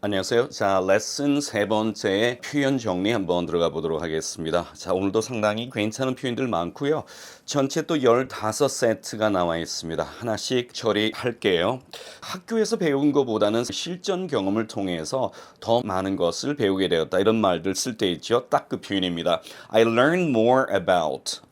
안녕하세요. 자, 레슨 세 번째 표현 정리 한번 들어가 보도록 하겠습니다. 자, 오늘도 상당히 괜찮은 표현들 많고요. 전체 또 15세트가 나와 있습니다. 하나씩 처리할게요. 학교에서 배운 것보다는 실전 경험을 통해서 더 많은 것을 배우게 되었다. 이런 말들 쓸 때 있죠. 딱 그 표현입니다. I learned more about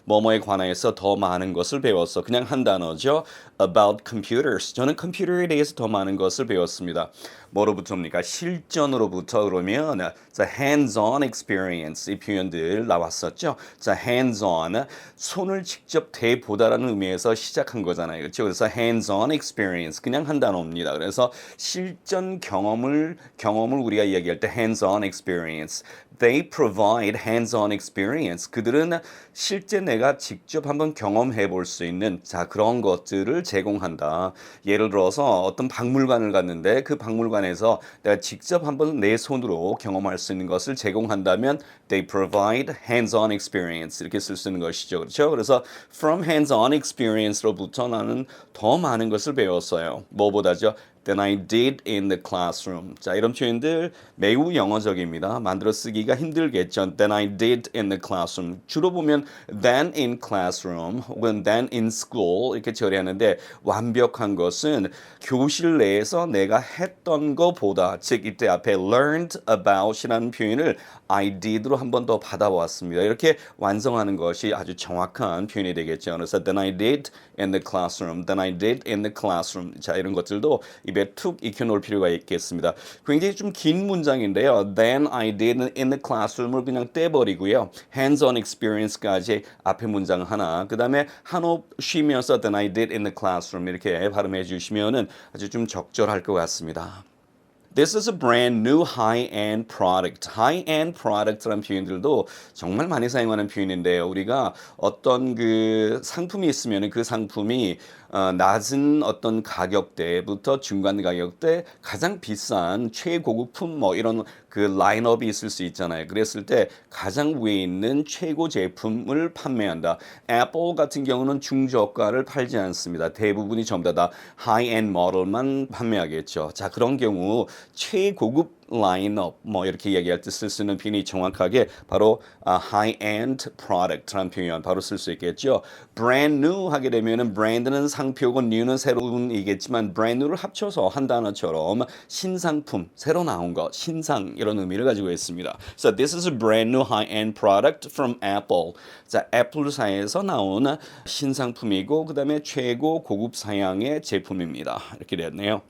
뭐뭐에 관해서 더 많은 것을 배웠어. 그냥 한 단어죠. About computers. 저는 컴퓨터에 대해서 더 많은 것을 배웠습니다. 뭐로부터입니까? 실전으로부터 그러면 자, hands-on experience 이 표현들 나왔었죠. 자, hands-on 손을 직접 대보다라는 의미에서 시작한 거잖아요. 그렇죠? 그래서 hands-on experience 그냥 한 단어입니다. 그래서 실전 경험을 우리가 이야기할 때 hands-on experience. They provide hands-on experience. 그들은 실제 내가 직접 한번 경험해 볼 수 있는 자 그런 것들을 제공한다. 예를 들어서 어떤 박물관을 갔는데 그 박물관에서 내가 직접 한번 내 손으로 경험할 수 있는 것을 제공한다면 they provide hands-on experience 이렇게 쓸 수 있는 것이죠. 그렇죠? 그래서 from hands-on experience로부터 나는 더 많은 것을 배웠어요. 뭐보다죠? than I did in the classroom. 자, 이런 표현들 매우 영어적입니다. 만들어 쓰기가 힘들겠죠. than I did in the classroom. 주로 보면 than in classroom 혹은 than in school 이렇게 처리하는데 완벽한 것은 교실 내에서 내가 했던 것보다 즉 이때 앞에 learned about이라는 표현을 I did로 한 번 더 받아왔습니다. 이렇게 완성하는 것이 아주 정확한 표현이 되겠죠. 그래서 than I did in the classroom, than I did in the classroom. 자, 이런 것들도 입에 툭 익혀놓을 필요가 있겠습니다. 굉장히 좀 긴 문장인데요. Than I did in the classroom을 그냥 떼버리고요. Hands-on experience까지 앞에 문장 하나. 그 다음에 한호흡 쉬면서 Than I did in the classroom 이렇게 발음해 주시면은 아주 좀 적절할 것 같습니다. This is a brand new high-end product. high-end product라는 표현들도 정말 많이 사용하는 표현인데요. 우리가 어떤 그 상품이 있으면 그 상품이 낮은 어떤 가격대부터 중간 가격대 가장 비싼 최고급품 뭐 이런 그 라인업이 있을 수 있잖아요. 그랬을 때 가장 위에 있는 최고 제품을 판매한다. 애플 같은 경우는 중저가를 팔지 않습니다. 대부분이 전부 다 하이엔드 모델만 판매하겠죠. 자, 그런 경우 최고급 라인업 뭐 이렇게 얘기할 때 쓸 수 있는 표현이 정확하게 바로 high-end product라는 표현 바로 쓸 수 있겠죠. brand new 하게 되면은 brand는 상표고 new는 새로운 이겠지만 brand new를 합쳐서 한 단어처럼 신상품 새로 나온 거 신상 이런 의미를 가지고 있습니다. So this is a brand new high-end product from Apple. 자, 애플사에서 나온 신상품이고 그다음에 최고 고급 사양의 제품입니다. 이렇게 되었네요.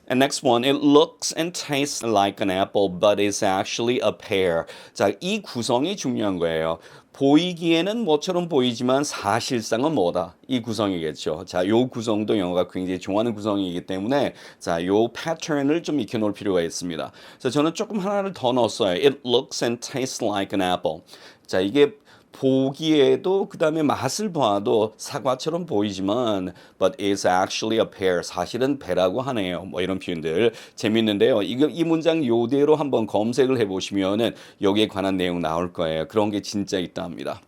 And next one, it looks and tastes like an apple, but it's actually a pear. 자, 이 구성이 중요한 거예요. 보이기에는 뭐처럼 보이지만 사실상은 뭐다? 이 구성이겠죠. 자, 요 구성도 영어가 굉장히 좋아하는 구성이기 때문에 자, 요 패턴을 좀 익혀놓을 필요가 있습니다. 그래서 저는 조금 하나를 더 넣었어요. It looks and tastes like an apple. 자, 이게 보기에도 그 다음에 맛을 봐도 사과처럼 보이지만 but it's actually a pear 사실은 배라고 하네요. 뭐 이런 표현들 재밌는데요. 이 문장 요대로 한번 검색을 해보시면은 여기에 관한 내용 나올 거예요. 그런 게 진짜 있다 합니다.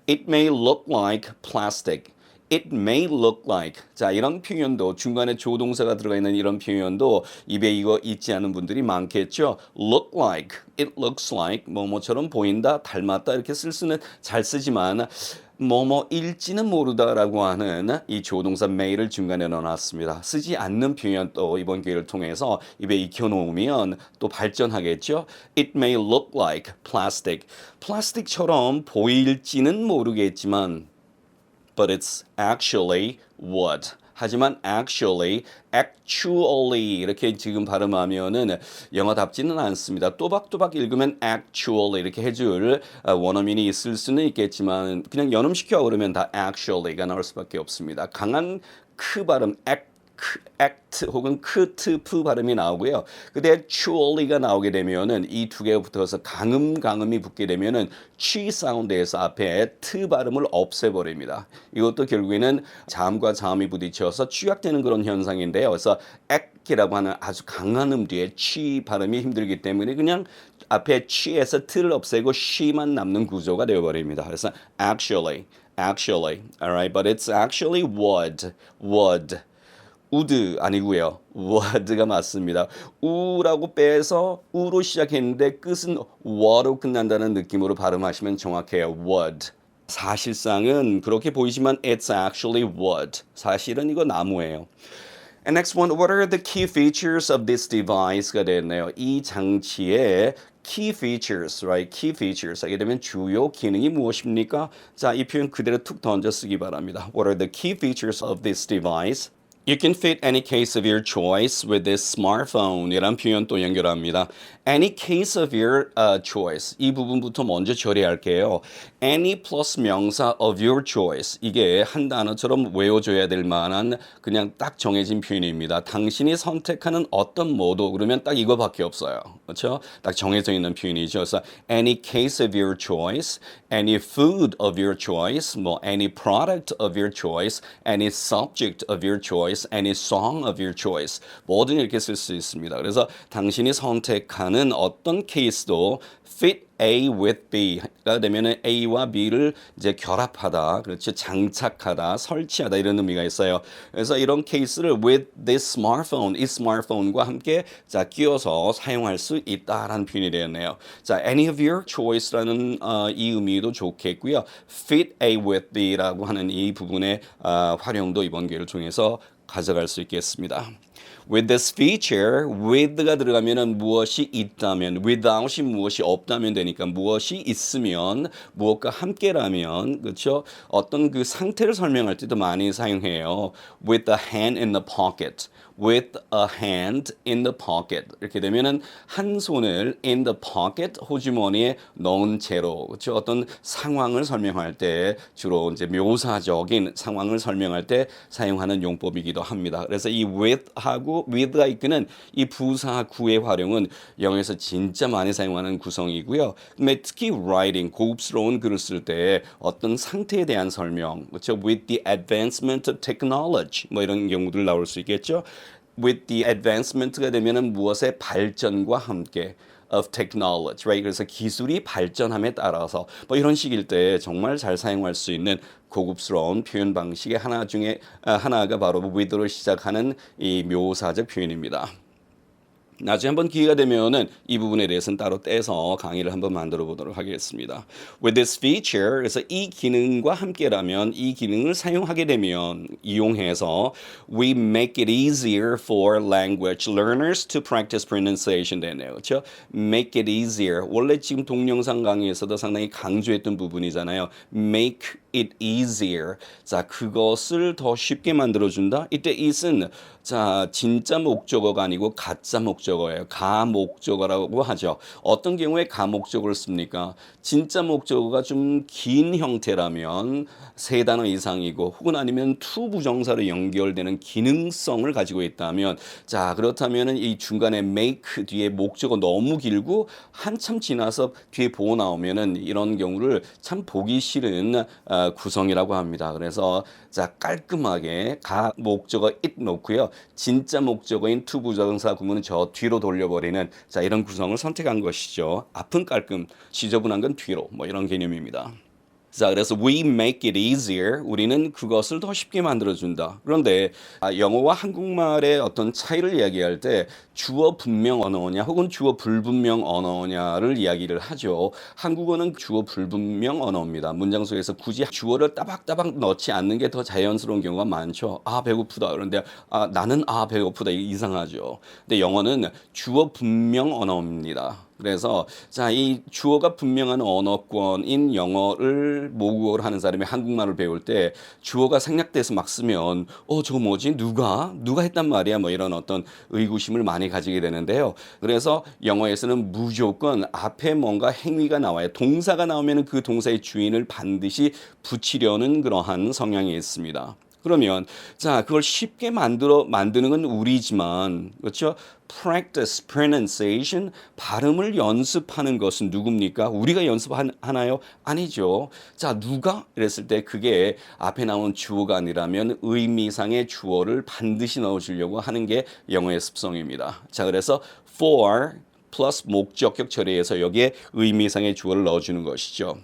It may look like plastic. It may look like. 자, 이런 표현도 중간에 조동사가 들어가 있는 이런 표현도 입에 이거 있지 않은 분들이 많겠죠. Look like. It looks like. 뭐뭐처럼 보인다, 닮았다 이렇게 쓸 수는 잘 쓰지만 뭐뭐일지는 모르다라고 하는 이 조동사 may를 중간에 넣어놨습니다. 쓰지 않는 표현 또 이번 기회를 통해서 입에 익혀놓으면 또 발전하겠죠. It may look like plastic. 플라스틱처럼 보일지는 모르겠지만 but it's actually wood. 하지만 actually 이렇게 지금 발음하면은 영어답지는 않습니다. 또박또박 읽으면 actually 이렇게 해줄 원어민이 있을 수는 있겠지만 그냥 연음시켜 그러면 다 actually가 나올 수밖에 없습니다. 강한 크 발음 act 혹은 크트프 발음이 나오고요. 근데 actually가 나오게 되면은 이 두 개가 붙어서 강음이 붙게 되면은 취 사운드에서 앞에 트 발음을 없애버립니다. 이것도 결국에는 자음과 자음이 부딪혀서 취약되는 그런 현상인데요. 그래서 act이라고 하는 아주 강한 음 뒤에 취 발음이 힘들기 때문에 그냥 앞에 취에서 트를 없애고 she만 남는 구조가 되어버립니다. 그래서 actually, alright, but it's actually wood. would 아니고요. would가 맞습니다. 우라고 빼서 우로 시작했는데 끝은 w로 끝난다는 느낌으로 발음하시면 정확해요. would. 사실상은 그렇게 보이지만 it's actually wood. 사실은 이거 나무예요. And next one, what are the key features of this device가 됐네요. 이 장치의 key features, right? key features 하게 되면 주요 기능이 무엇입니까? 자, 이 표현 그대로 툭 던져 쓰기 바랍니다. What are the key features of this device? You can fit any case of your choice with this smartphone 이란 표현 또 연결합니다. Any case of your choice. 이 부분부터 먼저 처리할게요. Any plus 명사 of your choice. 이게 한 단어처럼 외워줘야 될 만한 그냥 딱 정해진 표현입니다. 당신이 선택하는 어떤 모도 그러면 딱 이거밖에 없어요. 그렇죠? 딱 정해져 있는 표현이죠. 그래서 any case of your choice, any food of your choice, 뭐 any product of your choice, any subject of your choice, any song of your choice. 뭐든 이렇게 쓸 수 있습니다. 그래서 당신이 선택하는 어떤 케이스도 fit A with B가 되면은 A와 B를 이제 결합하다, 그렇죠? 장착하다, 설치하다 이런 의미가 있어요. 그래서 이런 케이스를 with this smartphone, 이 스마트폰과 함께 자 끼워서 사용할 수 있다라는 표현이 되었네요. 자, any of your choice라는 이 의미도 좋겠고요. fit A with B라고 하는 이 부분의 활용도 이번 기회를 통해서 가져갈 수 있겠습니다. With this feature, with가 들어가면은 무엇이 있다면, without이 무엇이 없다면 되니까 무엇이 있으면 무엇과 함께라면, 그렇죠? 어떤 그 상태를 설명할 때도 많이 사용해요. With a hand in the pocket. With a hand in the pocket. 이렇게 되면은 한 손을 in the pocket 호주머니에 넣은 채로, 그렇죠? 어떤 상황을 설명할 때 주로 이제 묘사적인 상황을 설명할 때 사용하는 용법이기도 합니다. 그래서 이 with하고 with가 이끄는 이 부사 구의 활용은 영어에서 진짜 많이 사용하는 구성이고요. 근데 특히 writing 고급스러운 글을 쓸 때 어떤 상태에 대한 설명, 그렇죠? With the advancement of technology 뭐 이런 경우들 나올 수 있겠죠. With the advancement가 되면은 무엇의 발전과 함께 of technology, right? 그래서 기술이 발전함에 따라서 뭐 이런 식일 때 정말 잘 사용할 수 있는 고급스러운 표현 방식의 하나 중에 하나가 바로 with로 시작하는 이 묘사적 표현입니다. 나중에 한번 기회가 되면은 이 부분에 대해서는 따로 떼서 강의를 한번 만들어 보도록 하겠습니다. With this feature, 그래서 이 기능과 함께라면 이 기능을 사용하게 되면 이용해서 we make it easier for language learners to practice pronunciation 되네요. 그렇죠? Make it easier. 원래 지금 동영상 강의에서도 상당히 강조했던 부분이잖아요. Make it easier. 자, 그것을 더 쉽게 만들어준다. 이때 it은 자, 진짜 목적어가 아니고 가짜 목적어예요. 가목적어라고 하죠. 어떤 경우에 가목적어를 씁니까? 진짜 목적어가 좀 긴 형태라면 세 단어 이상이고 혹은 아니면 to 부정사로 연결되는 기능성을 가지고 있다면 자, 그렇다면 이 중간에 make 뒤에 목적어 너무 길고 한참 지나서 뒤에 보호 나오면은 이런 경우를 참 보기 싫은 구성이라고 합니다. 그래서 자, 깔끔하게 가 목적어 it 놓고요. 진짜 목적어인 to 부정사 구문은 저 뒤로 돌려버리는 자, 이런 구성을 선택한 것이죠. 앞은 깔끔, 지저분한 건 뒤로 뭐 이런 개념입니다. 자, 그래서 we make it easier. 우리는 그것을 더 쉽게 만들어준다. 그런데 영어와 한국말의 어떤 차이를 이야기할 때 주어 분명 언어냐 혹은 주어 불분명 언어냐를 이야기를 하죠. 한국어는 주어 불분명 언어입니다. 문장 속에서 굳이 주어를 따박따박 넣지 않는 게 더 자연스러운 경우가 많죠. 아, 배고프다. 그런데 나는 배고프다. 이상하죠. 근데 영어는 주어 분명 언어입니다. 그래서 자, 이 주어가 분명한 언어권인 영어를 모국어로 하는 사람이 한국말을 배울 때 주어가 생략돼서 막 쓰면 저거 뭐지? 누가 했단 말이야? 뭐 이런 어떤 의구심을 많이 가지게 되는데요. 그래서 영어에서는 무조건 앞에 뭔가 행위가 나와요. 동사가 나오면 그 동사의 주인을 반드시 붙이려는 그러한 성향이 있습니다. 그러면 자, 그걸 쉽게 만드는 건 우리지만 그렇죠? Practice pronunciation 발음을 연습하는 것은 누굽니까? 우리가 연습하나요? 아니죠. 자, 누가? 이랬을 때 그게 앞에 나온 주어가 아니라면 의미상의 주어를 반드시 넣어주려고 하는 게 영어의 습성입니다. 자, 그래서 for 플러스 목적격 처리해서 여기에 의미상의 주어를 넣어주는 것이죠.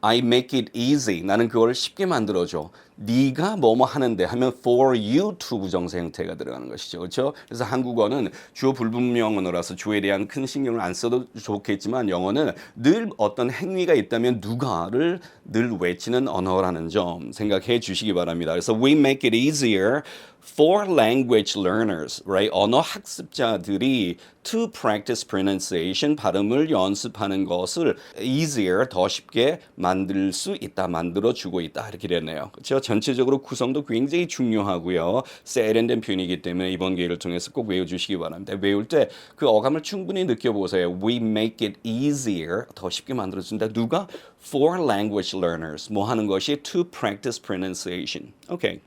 I make it easy. 나는 그걸 쉽게 만들어줘. 네가 뭐뭐 하는데 하면 for you to 부정사 형태가 들어가는 것이죠. 그렇죠? 그래서 한국어는 주어 불분명 언어라서 주어에 대한 큰 신경을 안 써도 좋겠지만 영어는 늘 어떤 행위가 있다면 누가를 늘 외치는 언어라는 점 생각해 주시기 바랍니다. 그래서 we make it easier for language learners, right? 언어 학습자들이 to practice pronunciation, 발음을 연습하는 것을 easier, 더 쉽게 만들 수 있다, 만들어주고 있다 이렇게 됐네요. 그렇죠? 전체적으로 구성도 굉장히 중요하고요. 세련된 표현이기 때문에 이번 기회를 통해서 꼭 외워주시기 바랍니다. 외울 때 그 어감을 충분히 느껴보세요. We make it easier, 더 쉽게 만들어준다. 누가? For language learners, 뭐 하는 것이 to practice pronunciation. 오케이.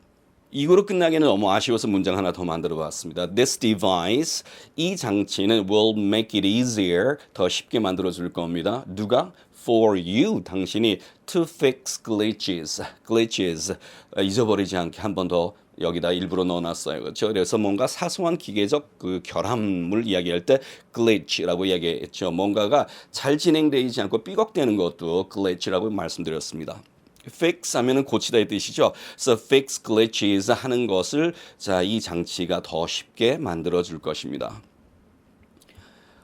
이거로 끝나기는 너무 아쉬워서 문장 하나 더 만들어 봤습니다. This device, 이 장치는 will make it easier, 더 쉽게 만들어 줄 겁니다. 누가? For you, 당신이 to fix glitches, 잊어버리지 않게 한 번 더 여기다 일부러 넣어놨어요. 그렇죠? 그래서 뭔가 사소한 기계적 그 결함을 이야기할 때 glitch라고 이야기했죠. 뭔가가 잘 진행되지 않고 삐걱대는 것도 glitch라고 말씀드렸습니다. fix 하면은 고치다의 뜻이죠. So fix glitches 하는 것을 자, 이 장치가 더 쉽게 만들어 줄 것입니다.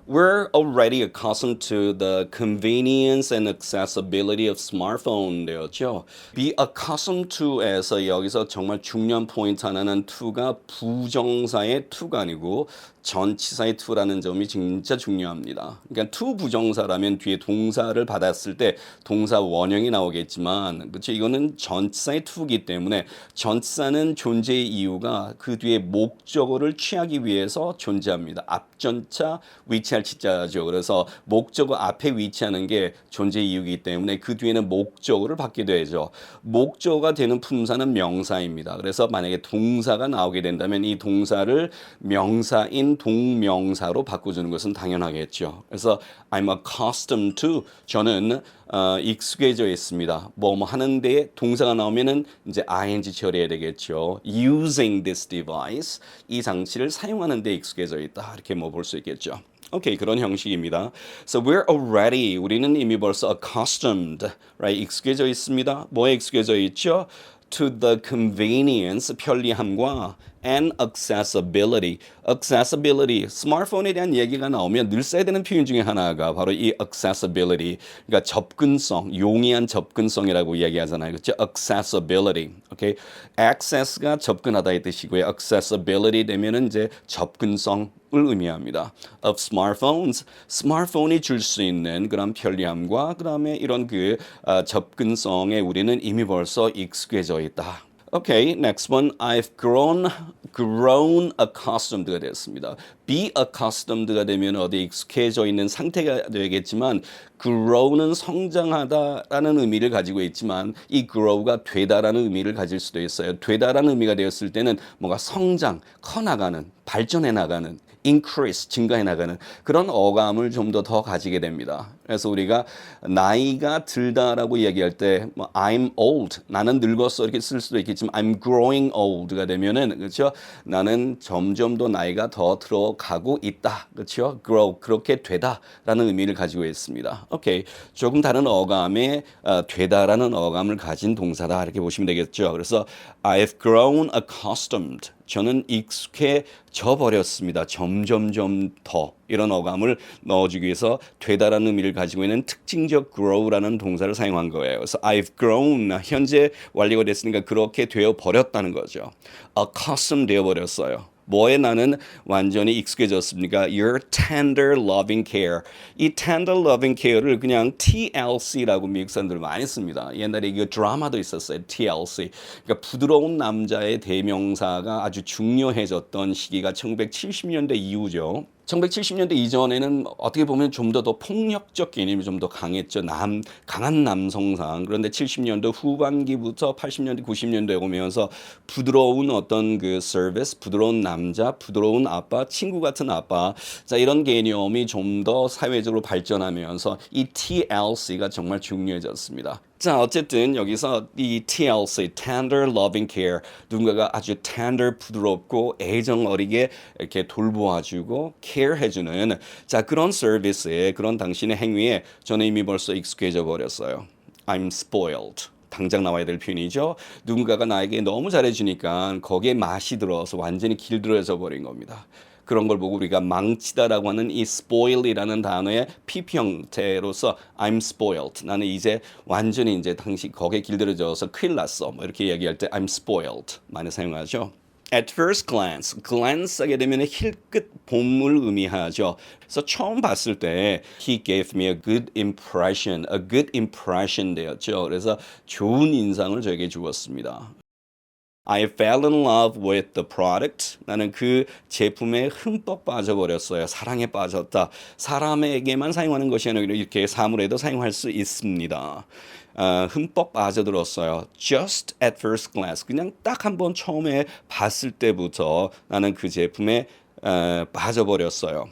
We're already accustomed to the convenience and accessibility of smartphone 되었죠. Be accustomed to에서 여기서 정말 중요한 포인트 하나는 to가 부정사의 to가 아니고 전치사의 to라는 점이 진짜 중요합니다. 그러니까 to 부정사라면 뒤에 동사를 받았을 때 동사 원형이 나오겠지만 그렇죠? 이거는 전치사의 to이기 때문에 전치사는 존재의 이유가 그 뒤에 목적어를 취하기 위해서 존재합니다. 앞전차 위치할 치자죠. 그래서 목적어 앞에 위치하는 게 존재 이유이기 때문에 그 뒤에는 목적어를 받게 되죠. 목적어가 되는 품사는 명사입니다. 그래서 만약에 동사가 나오게 된다면 이 동사를 명사인 동명사로 바꿔주는 것은 당연하겠죠. 그래서 I'm accustomed to, 저는 익숙해져 있습니다. 뭐 하는데 동사가 나오면은 이제 ing 처리해야 되겠죠. Using this device, 이 장치를 사용하는 데 익숙해져 있다. 이렇게 뭐 볼 수 있겠죠. 오케이, 그런 형식입니다. So we're already, 우리는 이미 벌써 accustomed, right? 익숙해져 있습니다. 뭐에 익숙해져 있죠? To the convenience, 편리함과 and accessibility. accessibility, 스마트폰에 대한 얘기가 나오면 늘 써야 되는 표현 중에 하나가 바로 이 accessibility, 그러니까 접근성, 용이한 접근성이라고 이야기하잖아요. 그렇죠? accessibility. 오케이. access가 접근하다의 뜻이고요. accessibility 되면은 이제 접근성을 의미합니다. of smartphones, 스마트폰이 줄 수 있는 그런 편리함과 그다음에 이런 그 접근성에 우리는 이미 벌써 익숙해져 있다. Okay, next one. I've grown accustomed가 됐습니다. Be accustomed가 되면 어디 익숙해져 있는 상태가 되겠지만 grow는 성장하다라는 의미를 가지고 있지만 이 grow가 되다라는 의미를 가질 수도 있어요. 되다라는 의미가 되었을 때는 뭔가 성장, 커나가는, 발전해 나가는 increase, 증가해 나가는 그런 어감을 좀 더 가지게 됩니다. 그래서 우리가 나이가 들다라고 이야기할 때 뭐, I'm old, 나는 늙었어 이렇게 쓸 수도 있겠지만 I'm growing old가 되면은 그렇죠? 나는 점점 더 나이가 더 들어가고 있다. 그렇죠? grow, 그렇게 되다라는 의미를 가지고 있습니다. 오케이. 조금 다른 어감에 되다라는 어감을 가진 동사다 이렇게 보시면 되겠죠. 그래서 I've grown accustomed. 저는 익숙해져 버렸습니다. 점점점 더 이런 어감을 넣어주기 위해서 되다라는 의미를 가지고 있는 특징적 grow라는 동사를 사용한 거예요. 그래서 I've grown, 현재 완료가 됐으니까 그렇게 되어 버렸다는 거죠. accustomed 되어 버렸어요. 뭐에 나는 완전히 익숙해졌습니까? Your tender loving care. 이 tender loving care를 그냥 TLC라고 미국 사람들 많이 씁니다. 옛날에 이거 드라마도 있었어요. TLC. 그러니까 부드러운 남자의 대명사가 아주 중요해졌던 시기가 1970년대 이후죠. 1970년대 이전에는 어떻게 보면 좀 더 폭력적 개념이 좀 더 강했죠. 강한 남성상. 그런데 70년대 후반기부터 80년대, 90년대에 오면서 부드러운 어떤 그 서비스, 부드러운 남자, 부드러운 아빠, 친구 같은 아빠. 자, 이런 개념이 좀 더 사회적으로 발전하면서 이 TLC가 정말 중요해졌습니다. 자, 어쨌든 여기서 이 TLC, Tender Loving Care, 누군가가 아주 tender, 부드럽고 애정 어리게 이렇게 돌보아주고 care 해주는 자, 그런 서비스에, 그런 당신의 행위에 저는 이미 벌써 익숙해져 버렸어요. I'm spoiled. 당장 나와야 될 표현이죠. 누군가가 나에게 너무 잘해주니까 거기에 맛이 들어서 완전히 길들여져 버린 겁니다. 그런 걸 보고 우리가 망치다라고 하는 이 spoil이라는 단어의 PP 형태로서 I'm spoiled. 나는 이제 완전히 이제 당시 거기에 길들여져서 큰일 났어. 뭐 이렇게 얘기할 때 I'm spoiled 많이 사용하죠. At first glance, glance 하게 되면 힐끗 봄을 의미하죠. 그래서 처음 봤을 때 he gave me a good impression 되었죠. 그래서 좋은 인상을 저에게 주었습니다. I fell in love with the product. 나는 그 제품에 흠뻑 빠져버렸어요. 사랑에 빠졌다. 사람에게만 사용하는 것이 아니라 이렇게 사물에도 사용할 수 있습니다. 흠뻑 빠져들었어요. Just at first glance. 그냥 딱 한 번 처음에 봤을 때부터 나는 그 제품에 빠져버렸어요.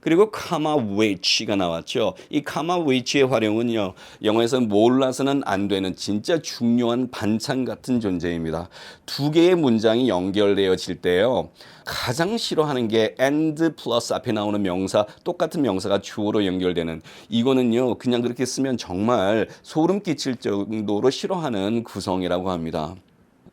그리고 comma which가 나왔죠. 이 comma which의 활용은요. 영어에서 몰라서는 안 되는 진짜 중요한 반찬 같은 존재입니다. 두 개의 문장이 연결되어질 때요. 가장 싫어하는 게 and 플러스 앞에 나오는 명사, 똑같은 명사가 주어로 연결되는 이거는요. 그냥 그렇게 쓰면 정말 소름 끼칠 정도로 싫어하는 구성이라고 합니다.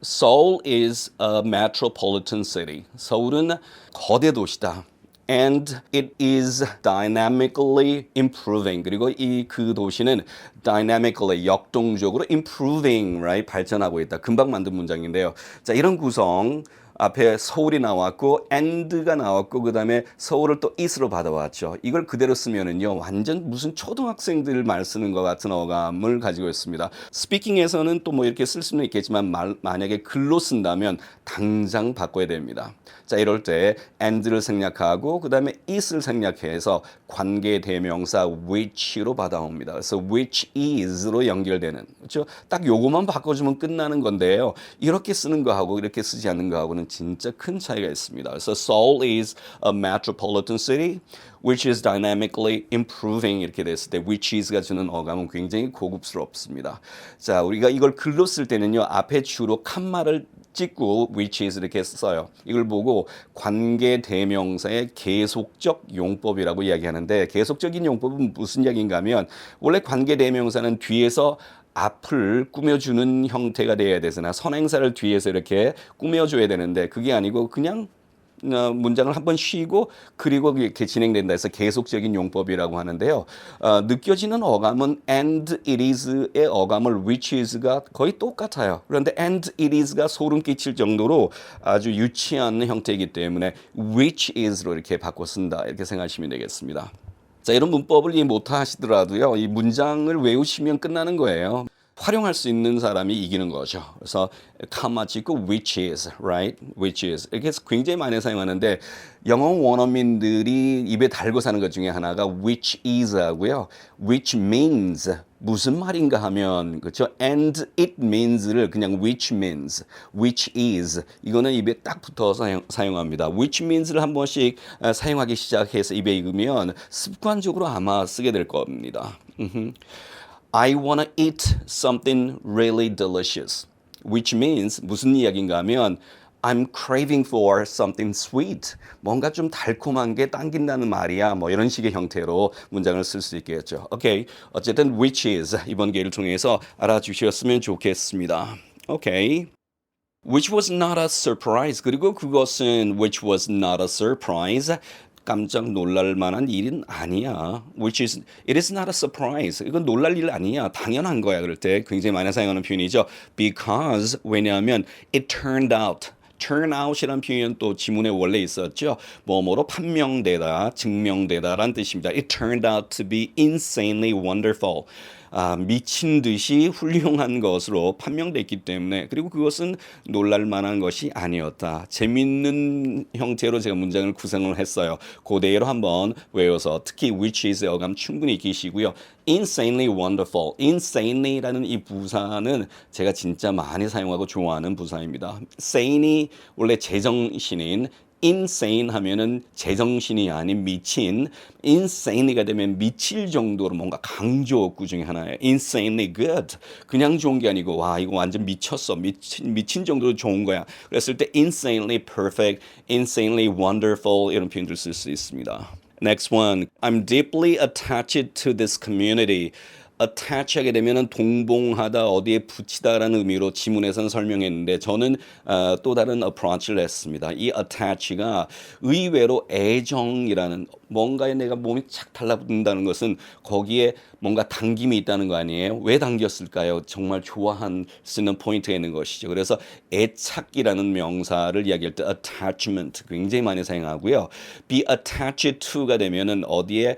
Seoul is a metropolitan city. 서울은 거대 도시다. And it is dynamically improving. 그리고 그 도시는 dynamically 역동적으로 improving, right? 발전하고 있다. 금방 만든 문장인데요. 자, 이런 구성 앞에 서울이 나왔고 and가 나왔고 그다음에 서울을 또 is로 받아왔죠. 이걸 그대로 쓰면은요. 완전 무슨 초등학생들 말 쓰는 것 같은 어감을 가지고 있습니다. 스피킹에서는 또 뭐 이렇게 쓸 수는 있겠지만 만약에 글로 쓴다면 당장 바꿔야 됩니다. 자, 이럴 때 and를 생략하고 그다음에 is를 생략해서 관계 대명사 which로 받아옵니다. 그래서 which is로 연결되는 그렇죠? 딱 요거만 바꿔주면 끝나는 건데요. 이렇게 쓰는 거하고 이렇게 쓰지 않는 거하고는 진짜 큰 차이가 있습니다. 그래서 Seoul is a metropolitan city which is dynamically improving 이렇게 됐을 때 which is가 주는 어감은 굉장히 고급스럽습니다. 자, 우리가 이걸 글로 쓸 때는요. 앞에 주로 칸마를 찍고 which is 이렇게 써요. 이걸 보고 관계 대명사의 계속적 용법이라고 이야기하는데 계속적인 용법은 무슨 이야기인가 하면 원래 관계 대명사는 뒤에서 앞을 꾸며주는 형태가 되어야 되잖아. 선행사를 뒤에서 이렇게 꾸며줘야 되는데 그게 아니고 그냥 문장을 한번 쉬고 그리고 이렇게 진행된다 해서 계속적인 용법이라고 하는데요. 느껴지는 어감은 and it is의 어감을 which is가 거의 똑같아요. 그런데 and it is가 소름 끼칠 정도로 아주 유치한 형태이기 때문에 which is로 이렇게 바꿔 쓴다 이렇게 생각하시면 되겠습니다. 자, 이런 문법을 이해 못 하시더라도요. 이 문장을 외우시면 끝나는 거예요. 활용할 수 있는 사람이 이기는 거죠. 그래서 comma 찍고 which is, right? which is 이렇게 해서 굉장히 많이 사용하는데 영어 원어민들이 입에 달고 사는 것 중에 하나가 which is 하고요. which means 무슨 말인가 하면 그렇죠? and it means를 그냥 which means, which is 이거는 입에 딱 붙어서 사용합니다. which means를 한 번씩 사용하기 시작해서 입에 익으면 습관적으로 아마 쓰게 될 겁니다. I wanna eat something really delicious, which means 무슨 이야기인가 하면 I'm craving for something sweet. 뭔가 좀 달콤한 게 당긴다는 말이야. 뭐 이런 식의 형태로 문장을 쓸 수 있겠죠. 오케이. 어쨌든 which is 이번 기회를 통해서 알아주셨으면 좋겠습니다. 오케이. Which was not a surprise. 그리고 그것은 which was not a surprise. 깜짝 놀랄 만한 일은 아니야. It is not a surprise. 이건 놀랄 일 아니야. 당연한 거야. 그럴 때 굉장히 많이 사용하는 표현이죠. Because 왜냐하면 it turned out. turn out이라는 표현 또 지문에 원래 있었죠. 뭐뭐로 판명되다, 증명되다라는 뜻입니다. It turned out to be insanely wonderful. 미친 듯이 훌륭한 것으로 판명됐기 때문에 그리고 그것은 놀랄 만한 것이 아니었다. 재밌는 형태로 제가 문장을 구성을 했어요. 그대로 한번 외워서 특히 which is의 어감 충분히 익히시고요. insanely wonderful. insanely라는 이 부사는 제가 진짜 많이 사용하고 좋아하는 부사입니다. sane이 원래 제정신인 insane 하면은 제정신이 아닌 미친, insanely가 되면 미칠 정도로 뭔가 강조구 중에 하나예요. insanely good. 그냥 좋은 게 아니고 와 이거 완전 미쳤어. 미친 정도로 좋은 거야. 그랬을 때 insanely perfect, insanely wonderful 이런 표현들 쓸 수 있습니다. Next one. I'm deeply attached to this community. attach 하게 되면은 동봉하다 어디에 붙이다라는 의미로 지문에서는 설명했는데 저는 또 다른 approach를 했습니다. 이 attach가 의외로 애정이라는 뭔가에 내가 몸이 착 달라붙는다는 것은 거기에 뭔가 당김이 있다는 거 아니에요? 왜 당겼을까요? 정말 쓰는 포인트가 있는 것이죠. 그래서 애착이라는 명사를 이야기할 때 attachment 굉장히 많이 사용하고요. be attached to가 되면은 어디에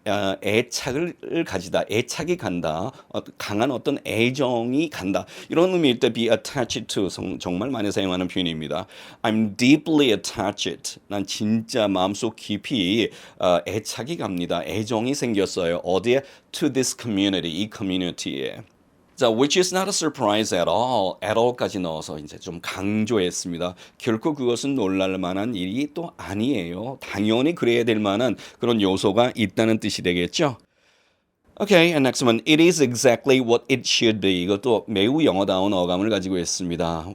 애착을 가지다, 애착이 간다, 강한 어떤 애정이 간다 이런 의미일 때 be attached to 정말 많이 사용하는 표현입니다. I'm deeply attached. 난 진짜 마음속 깊이 애착이 갑니다. 애정이 생겼어요. 어디에? To this community, 이 커뮤니티에. 자, which is not a surprise at all까지 넣어서 이제 좀 강조했습니다. 결코 그것은 놀랄 만한 일이 또 아니에요. 당연히 그래야 될 만한 그런 요소가 있다는 뜻이 되겠죠. Okay, and next one. It is exactly what it should be. 이것도 매우 영어다운 어감을 가지고 있습니다.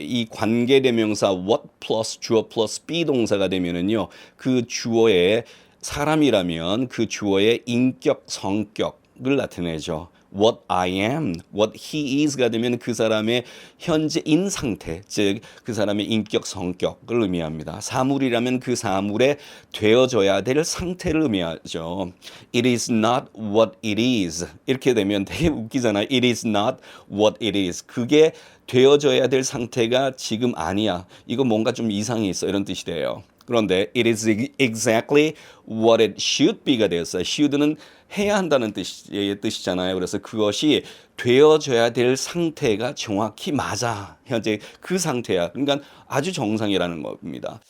이 관계대명사 what plus 주어 plus be 동사가 되면은요, 그 주어의 사람이라면 그 주어의 인격, 성격을 나타내죠. What I am, what he is가 되면 그 사람의 현재인 상태, 즉 그 사람의 인격, 성격을 의미합니다. 사물이라면 그 사물에 되어져야 될 상태를 의미하죠. It is not what it is. 이렇게 되면 되게 웃기잖아요. It is not what it is. 그게 되어져야 될 상태가 지금 아니야. 이거 뭔가 좀 이상이 있어. 이런 뜻이 돼요. 그런데 it is exactly what it should be가 되었어요. should는 해야 한다는 뜻이잖아요. 그래서 그것이 되어져야 될 상태가 정확히 맞아. 현재 그 상태야. 그러니까 아주 정상이라는 겁니다.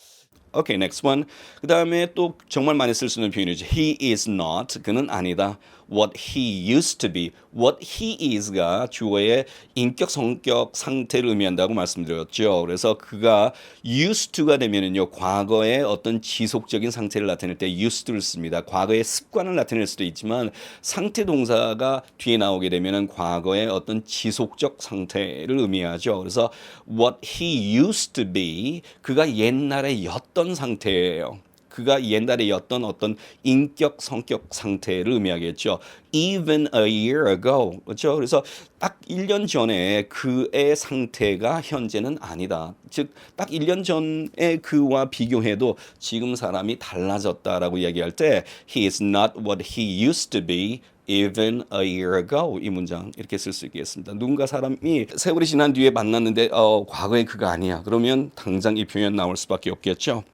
Okay, next one. 그 다음에 또 정말 많이 쓸 수 있는 표현이죠. He is not. 그는 아니다. What he used to be. What he is가 주어의 인격, 성격, 상태를 의미한다고 말씀드렸죠. 그래서 그가 used to가 되면은요, 과거의 어떤 지속적인 상태를 나타낼 때 used to를 씁니다. 과거의 습관을 나타낼 수도 있지만 상태 동사가 뒤에 나오게 되면은 과거의 어떤 지속적 상태를 의미하죠. 그래서 what he used to be, 그가 옛날에 였던 상태예요. 그가 옛날에 였던 어떤 인격, 성격 상태를 의미하겠죠. Even a year ago. 그렇죠? 그래서 딱 1년 전에 그의 상태가 현재는 아니다. 즉, 딱 1년 전에 그와 비교해도 지금 사람이 달라졌다라고 이야기할 때 He is not what he used to be even a year ago. 이 문장 이렇게 쓸 수 있겠습니다. 누군가 사람이 세월이 지난 뒤에 만났는데 과거에 그가 아니야. 그러면 당장 이 표현 나올 수밖에 없겠죠.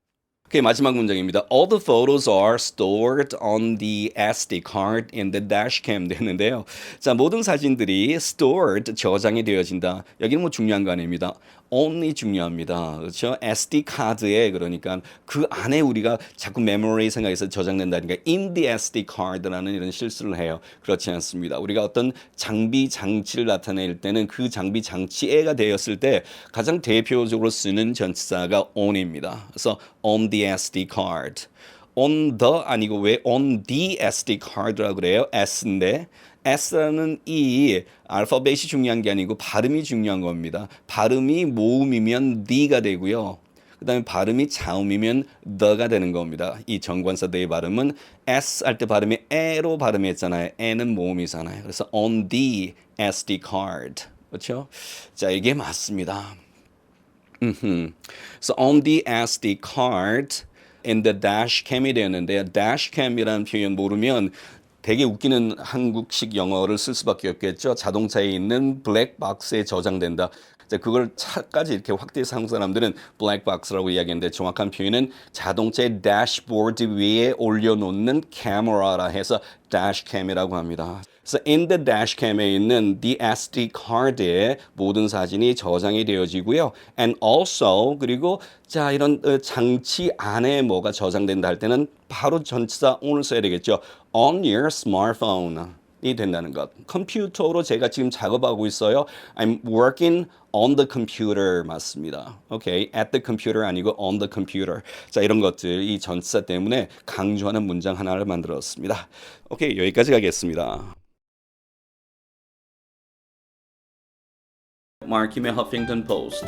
오케이, 마지막 문장입니다. All the photos are stored on the SD card in the dashcam 되는데요. 자, 모든 사진들이 stored, 저장이 되어진다. 여기는 뭐 중요한 거 아닙니다. only 중요합니다. 그렇죠? SD 카드에 그러니까 그 안에 우리가 자꾸 memory 생각해서 저장된다니까 in the SD card라는 이런 실수를 해요. 그렇지 않습니다. 우리가 어떤 장비 장치를 나타낼 때는 그 장비 장치가 되었을 때 가장 대표적으로 쓰는 전치사가 on입니다. 그래서 on the SD card. on the 아니고 왜 on the SD card라고 그래요? S인데 S라는 이 알파벳이 중요한 게 아니고 발음이 중요한 겁니다. 발음이 모음이면 the가 되고요. 그 다음에 발음이 자음이면 the가 되는 겁니다. 이 정관사 the의 발음은 S 할 때 발음이 에로 발음했잖아요. 에는 모음이잖아요. 그래서 on the SD card. 그렇죠? 자, 이게 맞습니다. So on the SD card in the dashcam이 되었는데요. dashcam이라는 표현 모르면 되게 웃기는 한국식 영어를 쓸 수밖에 없겠죠. 자동차에 있는 블랙박스에 저장된다. 그걸 차까지 이렇게 확대해서 한국 사람들은 블랙박스라고 이야기하는데 정확한 표현은 자동차의 대시보드 위에 올려놓는 카메라라 해서 dashcam이라고 합니다. 그래서 in the dashcam에 있는 the SD card에 모든 사진이 저장이 되어지고요. And also 그리고 자 이런 장치 안에 뭐가 저장된다 할 때는 바로 전치사 on을 써야 되겠죠. On your smartphone. 이 된다는 것. 컴퓨터로 제가 지금 작업하고 있어요. I'm working on the computer 맞습니다. Okay, at the computer 아니고 on the computer. 자, 이런 것들 이 전치사 때문에 강조하는 문장 하나를 만들었습니다. 오케이, 여기까지 가겠습니다. 마르킴의 허핑턴 포스트.